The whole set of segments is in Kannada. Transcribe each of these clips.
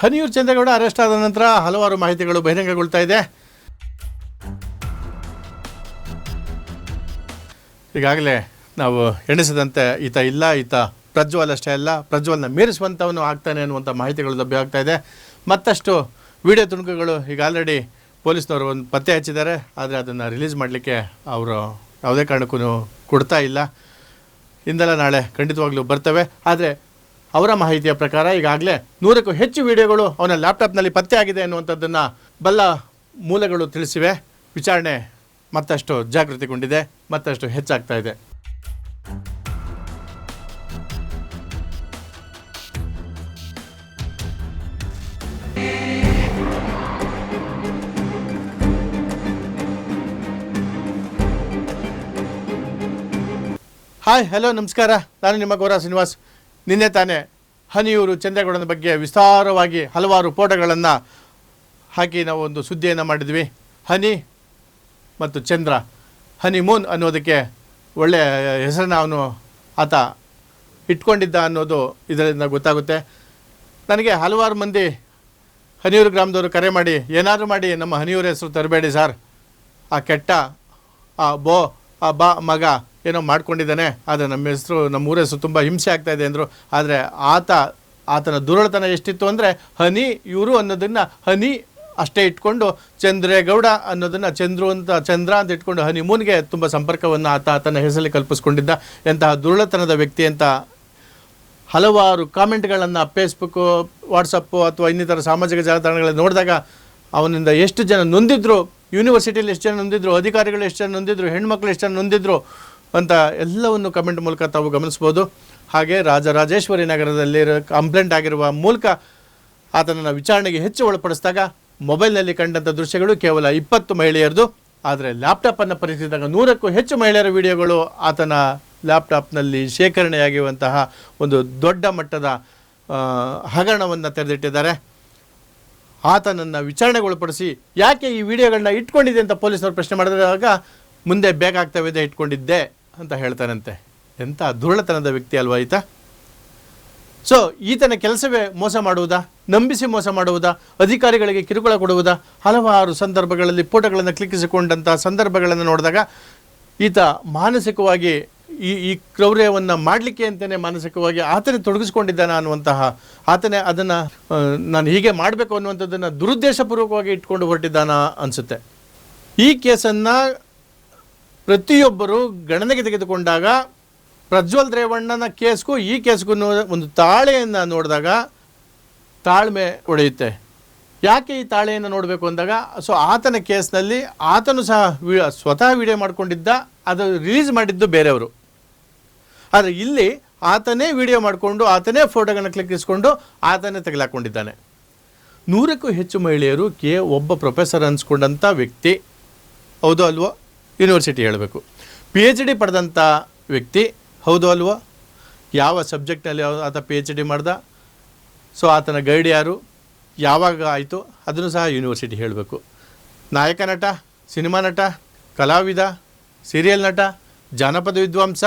ಹನಿಯೂರು ಚಂದ್ರೇಗೌಡ ಅರೆಸ್ಟ್ ಆದ ನಂತರ ಹಲವಾರು ಮಾಹಿತಿಗಳು ಬಹಿರಂಗಗೊಳ್ತಾ ಇದೆ. ಈಗಾಗಲೇ ನಾವು ಎಣಿಸಿದಂತೆ ಈತ ಪ್ರಜ್ವಲ್ ಅಷ್ಟೇ ಅಲ್ಲ, ಪ್ರಜ್ವಲ್ನ ಮೀರಿಸುವಂಥವನು ಆಗ್ತಾನೆ ಅನ್ನುವಂಥ ಮಾಹಿತಿಗಳು ಲಭ್ಯ ಆಗ್ತಾ ಇದೆ. ಮತ್ತಷ್ಟು ವಿಡಿಯೋ ತುಣುಕುಗಳು ಈಗ ಆಲ್ರೆಡಿ ಪೊಲೀಸ್ನವರು ಒಂದು ಪತ್ತೆ ಹಚ್ಚಿದ್ದಾರೆ. ಆದರೆ ಅದನ್ನು ರಿಲೀಸ್ ಮಾಡಲಿಕ್ಕೆ ಅವರು ಯಾವುದೇ ಕಾರಣಕ್ಕೂ ಕೊಡ್ತಾ ಇಲ್ಲ. ಇಂದಲ್ಲ ನಾಳೆ ಖಂಡಿತವಾಗ್ಲೂ ಬರ್ತವೆ. ಆದರೆ ಅವರ ಮಾಹಿತಿಯ ಪ್ರಕಾರ ಈಗಾಗಲೇ 100ಕ್ಕೂ ಹೆಚ್ಚು ವಿಡಿಯೋಗಳು ಅವನ ಲ್ಯಾಪ್ಟಾಪ್ನಲ್ಲಿ ಪತ್ತೆ ಆಗಿದೆ ಅನ್ನುವಂಥದ್ದನ್ನು ಬಲ್ಲ ಮೂಲಗಳು ತಿಳಿಸಿವೆ. ವಿಚಾರಣೆ ಮತ್ತಷ್ಟು ಜಾಗೃತಿಗೊಂಡಿದೆ, ಮತ್ತಷ್ಟು ಹೆಚ್ಚಾಗ್ತಾ ಇದೆ. ಹಾಯ್, ಹಲೋ, ನಮಸ್ಕಾರ. ನಾನು ನಿಮ್ಮ ಗೌರವ ಶ್ರೀನಿವಾಸ್. ನಿನ್ನೆ ತಾನೇ ಹನಿಯೂರು ಚಂದ್ರೇಗೌಡನ ಬಗ್ಗೆ ವಿಸ್ತಾರವಾಗಿ ಹಲವಾರು ಫೋಟೋಗಳನ್ನು ಹಾಕಿ ನಾವು ಒಂದು ಸುದ್ದಿಯನ್ನು ಮಾಡಿದ್ವಿ. ಹನಿ ಮತ್ತು ಚಂದ್ರ, ಹನಿಮೂನ್ ಅನ್ನೋದಕ್ಕೆ ಒಳ್ಳೆಯ ಹೆಸರನ್ನು ಆತ ಇಟ್ಕೊಂಡಿದ್ದ ಅನ್ನೋದು ಇದರಿಂದ ಗೊತ್ತಾಗುತ್ತೆ. ನನಗೆ ಹಲವಾರು ಮಂದಿ ಹನಿಯೂರು ಗ್ರಾಮದವರು ಕರೆ ಮಾಡಿ, ಏನಾದರೂ ಮಾಡಿ ನಮ್ಮ ಹನಿಯೂರು ಹೆಸರು ತರಬೇಡಿ ಸರ್, ಆ ಕೆಟ್ಟ ಆ ಬಾ ಮಗ ಏನೋ ಮಾಡ್ಕೊಂಡಿದ್ದಾನೆ, ಆದರೆ ನಮ್ಮ ಊರ ಹೆಸರು ತುಂಬ ಹಿಂಸೆ ಆಗ್ತಾಯಿದೆ ಅಂದರು. ಆದರೆ ಆತನ ದುರುಳತನ ಎಷ್ಟಿತ್ತು ಅಂದರೆ ಹನಿ ಇವರು ಅನ್ನೋದನ್ನು ಹನಿ ಅಷ್ಟೇ ಇಟ್ಕೊಂಡು ಚಂದ್ರೇಗೌಡ ಅನ್ನೋದನ್ನು ಚಂದ್ರ ಅಂತ ಇಟ್ಕೊಂಡು ಹನಿಮೂನ್ಗೆ ತುಂಬ ಸಂಪರ್ಕವನ್ನು ಆತನ ಹೆಸರಲ್ಲಿ ಕಲ್ಪಿಸ್ಕೊಂಡಿದ್ದ. ಎಂತಹ ದುರುಳತನದ ವ್ಯಕ್ತಿ ಅಂತ ಹಲವಾರು ಕಾಮೆಂಟ್ಗಳನ್ನು ಫೇಸ್ಬುಕ್ಕು, ವಾಟ್ಸಪ್ಪು ಅಥವಾ ಇನ್ನಿತರ ಸಾಮಾಜಿಕ ಜಾಲತಾಣಗಳಲ್ಲಿ ನೋಡಿದಾಗ ಅವನಿಂದ ಎಷ್ಟು ಜನ ನೊಂದಿದ್ರು, ಯೂನಿವರ್ಸಿಟಿಯಲ್ಲಿ ಎಷ್ಟು ಜನ ನೊಂದಿದ್ರು, ಅಧಿಕಾರಿಗಳು ಎಷ್ಟು ಜನ ನೊಂದಿದ್ರು, ಹೆಣ್ಮಕ್ಳು ಎಷ್ಟು ಜನ ನೊಂದಿದ್ರು ಅಂತ ಎಲ್ಲವನ್ನು ಕಮೆಂಟ್ ಮೂಲಕ ತಾವು ಗಮನಿಸ್ಬೋದು. ಹಾಗೆ ರಾಜರಾಜೇಶ್ವರಿ ನಗರದಲ್ಲಿ ಕಂಪ್ಲೇಂಟ್ ಆಗಿರುವ ಮೂಲಕ ಆತನನ್ನು ವಿಚಾರಣೆಗೆ ಹೆಚ್ಚು ಒಳಪಡಿಸಿದಾಗ ಮೊಬೈಲ್ನಲ್ಲಿ ಕಂಡಂಥ ದೃಶ್ಯಗಳು ಕೇವಲ 20 ಮಹಿಳೆಯರದು. ಆದರೆ ಲ್ಯಾಪ್ಟಾಪನ್ನು ಪರಿಶೀಲಿಸಿದಾಗ 100ಕ್ಕೂ ಹೆಚ್ಚು ಮಹಿಳೆಯರ ವಿಡಿಯೋಗಳು ಆತನ ಲ್ಯಾಪ್ಟಾಪ್ನಲ್ಲಿ ಶೇಖರಣೆಯಾಗಿರುವಂತಹ ಒಂದು ದೊಡ್ಡ ಮಟ್ಟದ ಹಗರಣವನ್ನು ತೆರೆದಿಟ್ಟಿದ್ದಾರೆ. ಆತನನ್ನು ವಿಚಾರಣೆಗೊಳಪಡಿಸಿ ಯಾಕೆ ಈ ವಿಡಿಯೋಗಳನ್ನ ಇಟ್ಕೊಂಡಿದೆ ಅಂತ ಪೊಲೀಸರು ಪ್ರಶ್ನೆ ಮಾಡಿದಾಗ ಮುಂದೆ ಬೇಕಾಗ್ತವೆ ಇಟ್ಕೊಂಡಿದ್ದೆ ಅಂತ ಹೇಳ್ತಾನಂತೆ. ಎಂಥ ದುರುಳತನದ ವ್ಯಕ್ತಿ ಅಲ್ವಾ ಈತ. ಸೊ ಈತನ ಕೆಲಸವೇ ಮೋಸ ಮಾಡುವುದಾ, ನಂಬಿಸಿ ಮೋಸ ಮಾಡುವುದಾ, ಅಧಿಕಾರಿಗಳಿಗೆ ಕಿರುಕುಳ ಕೊಡುವುದಾ? ಹಲವಾರು ಸಂದರ್ಭಗಳಲ್ಲಿ ಫೋಟೋಗಳನ್ನು ಕ್ಲಿಕ್ಕಿಸಿಕೊಂಡಂಥ ಸಂದರ್ಭಗಳನ್ನು ನೋಡಿದಾಗ ಈತ ಮಾನಸಿಕವಾಗಿ ಈ ಕ್ರೌರ್ಯವನ್ನು ಮಾಡಲಿಕ್ಕೆ ಅಂತಲೇ ಮಾನಸಿಕವಾಗಿ ಆತನೇ ತೊಡಗಿಸ್ಕೊಂಡಿದ್ದಾನ ಅನ್ನುವಂತಹ, ಆತನೇ ಅದನ್ನು ನಾನು ಹೀಗೆ ಮಾಡಬೇಕು ಅನ್ನುವಂಥದ್ದನ್ನು ದುರುದ್ದೇಶಪೂರ್ವಕವಾಗಿ ಇಟ್ಕೊಂಡು ಹೊರಟಿದ್ದಾನ ಅನಿಸುತ್ತೆ. ಈ ಕೇಸನ್ನು ಪ್ರತಿಯೊಬ್ಬರು ಗಣನೆಗೆ ತೆಗೆದುಕೊಂಡಾಗ ಪ್ರಜ್ವಲ್ ರೇವಣ್ಣನ ಕೇಸ್ಗೂ ಈ ಕೇಸ್ಗೂ ಒಂದು ತಾಳೆಯನ್ನು ನೋಡಿದಾಗ ತಾಳ್ಮೆ ಒಡೆಯುತ್ತೆ. ಯಾಕೆ ಈ ತಾಳೆಯನ್ನು ನೋಡಬೇಕು ಅಂದಾಗ, ಸೊ ಆತನ ಕೇಸ್ನಲ್ಲಿ ಆತನು ಸಹ ಸ್ವತಃ ವಿಡಿಯೋ ಮಾಡಿಕೊಂಡಿದ್ದ, ಅದು ರಿಲೀಸ್ ಮಾಡಿದ್ದು ಬೇರೆಯವರು. ಆದರೆ ಇಲ್ಲಿ ಆತನೇ ವಿಡಿಯೋ ಮಾಡಿಕೊಂಡು ಆತನೇ ಫೋಟೋಗಳನ್ನು ಕ್ಲಿಕ್ಕಿಸ್ಕೊಂಡು ಆತನೇ ತೆಗೆದುಕೊಂಡಿದ್ದಾನೆ. 100ಕ್ಕೂ ಹೆಚ್ಚು ಮಹಿಳೆಯರು ಒಬ್ಬ ಪ್ರೊಫೆಸರ್ ಅನ್ಸ್ಕೊಂಡಂಥ ವ್ಯಕ್ತಿ, ಹೌದು ಅಲ್ವೋ? ಯೂನಿವರ್ಸಿಟಿ ಹೇಳಬೇಕು. PhD ಪಡೆದಂಥ ವ್ಯಕ್ತಿ, ಹೌದು ಅಲ್ವೋ? ಯಾವ ಸಬ್ಜೆಕ್ಟ್ನಲ್ಲಿ ಆತ PhD ಮಾಡ್ದ, ಸೊ ಆತನ ಗೈಡ್ ಯಾರು, ಯಾವಾಗ ಆಯಿತು, ಅದನ್ನು ಸಹ ಯೂನಿವರ್ಸಿಟಿ ಹೇಳಬೇಕು. ನಾಯಕ ನಟ, ಸಿನಿಮಾ ನಟ, ಕಲಾವಿದ, ಸೀರಿಯಲ್ ನಟ, ಜಾನಪದ ವಿದ್ವಾಂಸ,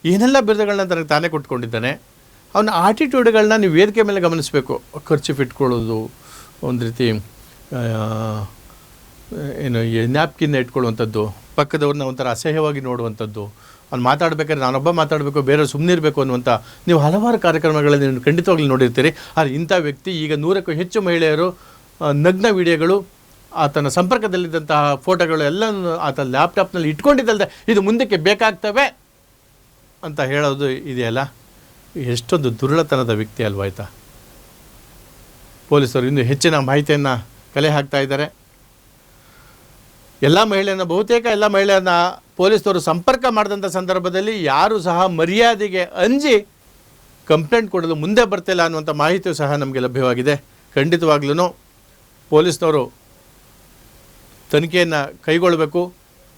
ಏನೆಲ್ಲ ಬಿರುದುಗಳನ್ನ ತನಗೆ ತಾನೇ ಕೊಟ್ಕೊಂಡಿದ್ದಾನೆ. ಅವನ ಆಟಿಟ್ಯೂಡ್ಗಳನ್ನ ನೀವು ವೇದಿಕೆ ಮೇಲೆ ಗಮನಿಸಬೇಕು. ಖರ್ಚು ಇಟ್ಕೊಳ್ಳೋದು, ಒಂದು ರೀತಿ ಏನು ನ್ಯಾಪ್ಕಿನ್ನ ಇಟ್ಕೊಳ್ಳುವಂಥದ್ದು, ಪಕ್ಕದವ್ರನ್ನ ಒಂಥರ ಅಸಹ್ಯವಾಗಿ ನೋಡುವಂಥದ್ದು, ಅವ್ನು ಮಾತಾಡಬೇಕಾದ್ರೆ ನಾನೊಬ್ಬ ಮಾತಾಡಬೇಕು, ಬೇರೆಯವ್ರು ಸುಮ್ಮನೆ ಇರಬೇಕು ಅನ್ನುವಂಥ ನೀವು ಹಲವಾರು ಕಾರ್ಯಕ್ರಮಗಳಲ್ಲಿ ನೀವು ಖಂಡಿತವಾಗ್ಲೂ ನೋಡಿರ್ತೀರಿ. ಆದರೆ ಇಂಥ ವ್ಯಕ್ತಿ ಈಗ 100ಕ್ಕೂ ಹೆಚ್ಚು ಮಹಿಳೆಯರು ನಗ್ನ ವಿಡಿಯೋಗಳು, ಆತನ ಸಂಪರ್ಕದಲ್ಲಿದ್ದಂತಹ ಫೋಟೋಗಳು ಎಲ್ಲನೂ ಆತ ಲ್ಯಾಪ್ಟಾಪ್ನಲ್ಲಿ ಇಟ್ಕೊಂಡಿದ್ದಲ್ದೆ ಇದು ಮುಂದಕ್ಕೆ ಬೇಕಾಗ್ತವೆ ಅಂತ ಹೇಳೋದು ಇದೆಯಲ್ಲ, ಎಷ್ಟೊಂದು ದುರುಳತನದ ವ್ಯಕ್ತಿ ಅಲ್ವಾ ಆಯ್ತಾ. ಪೊಲೀಸರು ಇನ್ನೂ ಹೆಚ್ಚಿನ ಮಾಹಿತಿಯನ್ನು ಕಲೆ ಹಾಕ್ತಾ ಇದ್ದಾರೆ. ಬಹುತೇಕ ಎಲ್ಲ ಮಹಿಳೆಯರನ್ನ ಪೊಲೀಸರು ಸಂಪರ್ಕ ಮಾಡಿದಂಥ ಸಂದರ್ಭದಲ್ಲಿ ಯಾರೂ ಸಹ ಮರ್ಯಾದೆಗೆ ಅಂಜಿ ಕಂಪ್ಲೇಂಟ್ ಕೊಡಲು ಮುಂದೆ ಬರ್ತಿಲ್ಲ ಅನ್ನುವಂಥ ಮಾಹಿತಿಯು ಸಹ ನಮಗೆ ಲಭ್ಯವಾಗಿದೆ. ಖಂಡಿತವಾಗ್ಲೂ ಪೊಲೀಸ್ನವರು ತನಿಖೆಯನ್ನು ಕೈಗೊಳ್ಳಬೇಕು.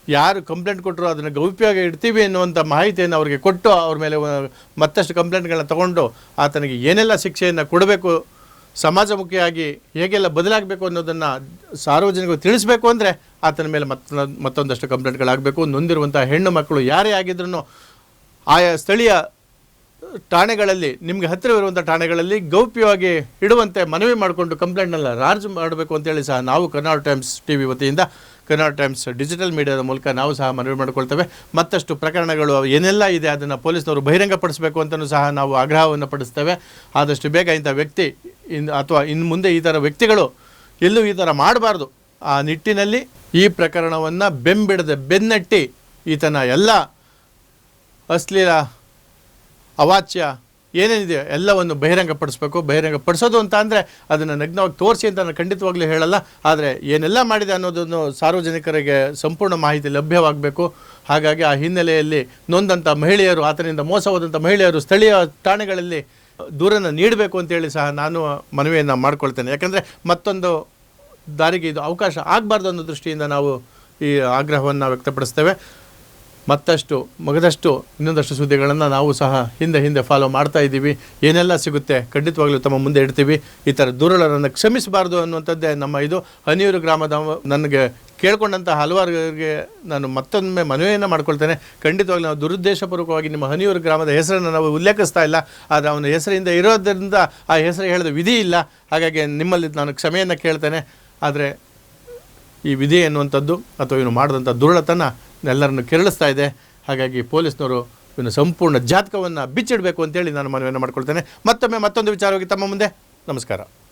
ಯಾರು ಕಂಪ್ಲೇಂಟ್ ಕೊಟ್ಟರು ಅದನ್ನು ಗೌಪ್ಯವಾಗಿ ಇಡ್ತೀವಿ ಅನ್ನುವಂಥ ಮಾಹಿತಿಯನ್ನು ಅವರಿಗೆ ಕೊಟ್ಟು ಅವ್ರ ಮೇಲೆ ಮತ್ತಷ್ಟು ಕಂಪ್ಲೇಂಟ್ಗಳನ್ನ ತಗೊಂಡು ಆತನಿಗೆ ಏನೆಲ್ಲ ಶಿಕ್ಷೆಯನ್ನು ಕೊಡಬೇಕು, ಸಮಾಜಮುಖಿಯಾಗಿ ಹೇಗೆಲ್ಲ ಬದಲಾಗಬೇಕು ಅನ್ನೋದನ್ನು ಸಾರ್ವಜನಿಕರು ತಿಳಿಸಬೇಕು. ಅಂದರೆ ಆತನ ಮೇಲೆ ಮತ್ತೊಂದಷ್ಟು ಕಂಪ್ಲೇಂಟ್ಗಳಾಗಬೇಕು. ನೊಂದಿರುವಂಥ ಹೆಣ್ಣು ಮಕ್ಕಳು ಯಾರೇ ಆಗಿದ್ರೂ ಆಯಾ ಸ್ಥಳೀಯ ಠಾಣೆಗಳಲ್ಲಿ ನಿಮಗೆ ಹತ್ತಿರವಿರುವಂಥ ಠಾಣೆಗಳಲ್ಲಿ ಗೌಪ್ಯವಾಗಿ ಇಡುವಂತೆ ಮನವಿ ಮಾಡಿಕೊಂಡು ಕಂಪ್ಲೇಂಟ್ನೆಲ್ಲ ರಾಜ್ ಮಾಡಬೇಕು ಅಂತೇಳಿ ಸಹ ನಾವು ಕರ್ನಾಟಕ ಟೈಮ್ಸ್ ಟಿ ವಿ ವತಿಯಿಂದ ಕರ್ನಾಟಕ ಟೈಮ್ಸ್ ಡಿಜಿಟಲ್ ಮೀಡಿಯಾದ ಮೂಲಕ ನಾವು ಸಹ ಮನವಿ ಮಾಡಿಕೊಳ್ತೇವೆ. ಮತ್ತಷ್ಟು ಪ್ರಕರಣಗಳು ಏನೆಲ್ಲ ಇದೆ ಅದನ್ನು ಪೊಲೀಸ್ನವರು ಬಹಿರಂಗಪಡಿಸಬೇಕು ಅಂತಲೂ ಸಹ ನಾವು ಆಗ್ರಹವನ್ನು ಪಡಿಸ್ತೇವೆ. ಆದಷ್ಟು ಬೇಗ ಇಂಥ ವ್ಯಕ್ತಿ ಅಥವಾ ಇನ್ನು ಮುಂದೆ ಈ ಥರ ವ್ಯಕ್ತಿಗಳು ಎಲ್ಲೂ ಈ ಥರ ಮಾಡಬಾರ್ದು. ಆ ನಿಟ್ಟಿನಲ್ಲಿ ಈ ಪ್ರಕರಣವನ್ನು ಬೆನ್ನಟ್ಟಿ ಈತನ ಎಲ್ಲ ಅಶ್ಲೀಲ ಅವಾಚ್ಯ ಏನೇನಿದೆ ಎಲ್ಲವನ್ನು ಬಹಿರಂಗಪಡಿಸೋದು ಅಂತ ಅಂದರೆ ಅದನ್ನು ನಗ್ನವಾಗಿ ತೋರಿಸಿ ಅಂತ ನಾನು ಖಂಡಿತವಾಗ್ಲೂ ಹೇಳಲ್ಲ. ಆದರೆ ಏನೆಲ್ಲ ಮಾಡಿದೆ ಅನ್ನೋದನ್ನು ಸಾರ್ವಜನಿಕರಿಗೆ ಸಂಪೂರ್ಣ ಮಾಹಿತಿ ಲಭ್ಯವಾಗಬೇಕು. ಹಾಗಾಗಿ ಆ ಹಿನ್ನೆಲೆಯಲ್ಲಿ ನೊಂದಂಥ ಮಹಿಳೆಯರು, ಆತನಿಂದ ಮೋಸ ಹೋದಂಥ ಮಹಿಳೆಯರು ಸ್ಥಳೀಯ ಠಾಣೆಗಳಲ್ಲಿ ದೂರನ್ನು ನೀಡಬೇಕು ಅಂತೇಳಿ ಸಹ ನಾನು ಮನವಿಯನ್ನು ಮಾಡ್ಕೊಳ್ತೇನೆ. ಯಾಕಂದರೆ ಮತ್ತೊಂದು ದಾರಿಗೆ ಇದು ಅವಕಾಶ ಆಗಬಾರ್ದು ಅನ್ನೋ ದೃಷ್ಟಿಯಿಂದ ನಾವು ಈ ಆಗ್ರಹವನ್ನು ವ್ಯಕ್ತಪಡಿಸ್ತೇವೆ. ಮಗದಷ್ಟು ಇನ್ನೊಂದಷ್ಟು ಸುದ್ದಿಗಳನ್ನು ನಾವು ಸಹ ಹಿಂದೆ ಫಾಲೋ ಮಾಡ್ತಾ ಇದ್ದೀವಿ. ಏನೆಲ್ಲ ಸಿಗುತ್ತೆ ಖಂಡಿತವಾಗ್ಲೂ ತಮ್ಮ ಮುಂದೆ ಇಡ್ತೀವಿ. ಈ ಥರ ದೂರುಗಳನ್ನು ಕ್ಷಮಿಸಬಾರ್ದು ಅನ್ನುವಂಥದ್ದೇ ನಮ್ಮ ಇದು. ಹನಿಯೂರು ಗ್ರಾಮದ ನನಗೆ ಕೇಳ್ಕೊಂಡಂಥ ಹಲವಾರಿಗೆ ನಾನು ಮತ್ತೊಮ್ಮೆ ಮನವಿಯನ್ನು ಮಾಡ್ಕೊಳ್ತೇನೆ. ಖಂಡಿತವಾಗ್ಲೂ ನಾವು ದುರುದ್ದೇಶಪೂರ್ವಕವಾಗಿ ನಿಮ್ಮ ಹನಿಯೂರು ಗ್ರಾಮದ ಹೆಸರನ್ನು ನಾವು ಉಲ್ಲೇಖಿಸ್ತಾ ಇಲ್ಲ. ಆದರೆ ಅವನ ಹೆಸರಿಂದ ಇರೋದರಿಂದ ಆ ಹೆಸರು ಹೇಳಿದ ವಿಧಿ ಇಲ್ಲ. ಹಾಗಾಗಿ ನಿಮ್ಮಲ್ಲಿ ನಾನು ಕ್ಷಮೆಯನ್ನು ಕೇಳ್ತೇನೆ. ಆದರೆ ಈ ವಿಧಿ ಎನ್ನುವಂಥದ್ದು ಅಥವಾ ಇವನು ಮಾಡಿದಂಥ ದುರುಳತನ ಎಲ್ಲರನ್ನು ಕೆರಳಿಸ್ತಾ ಇದೆ. ಹಾಗಾಗಿ ಪೊಲೀಸ್ನವರು ಇವನು ಸಂಪೂರ್ಣ ಜಾತಕವನ್ನು ಬಿಚ್ಚಿಡಬೇಕು ಅಂತೇಳಿ ನಾನು ಮನವಿಯನ್ನು ಮಾಡ್ಕೊಳ್ತೇನೆ. ಮತ್ತೊಮ್ಮೆ ಮತ್ತೊಂದು ವಿಚಾರವಾಗಿ ತಮ್ಮ ಮುಂದೆ ನಮಸ್ಕಾರ.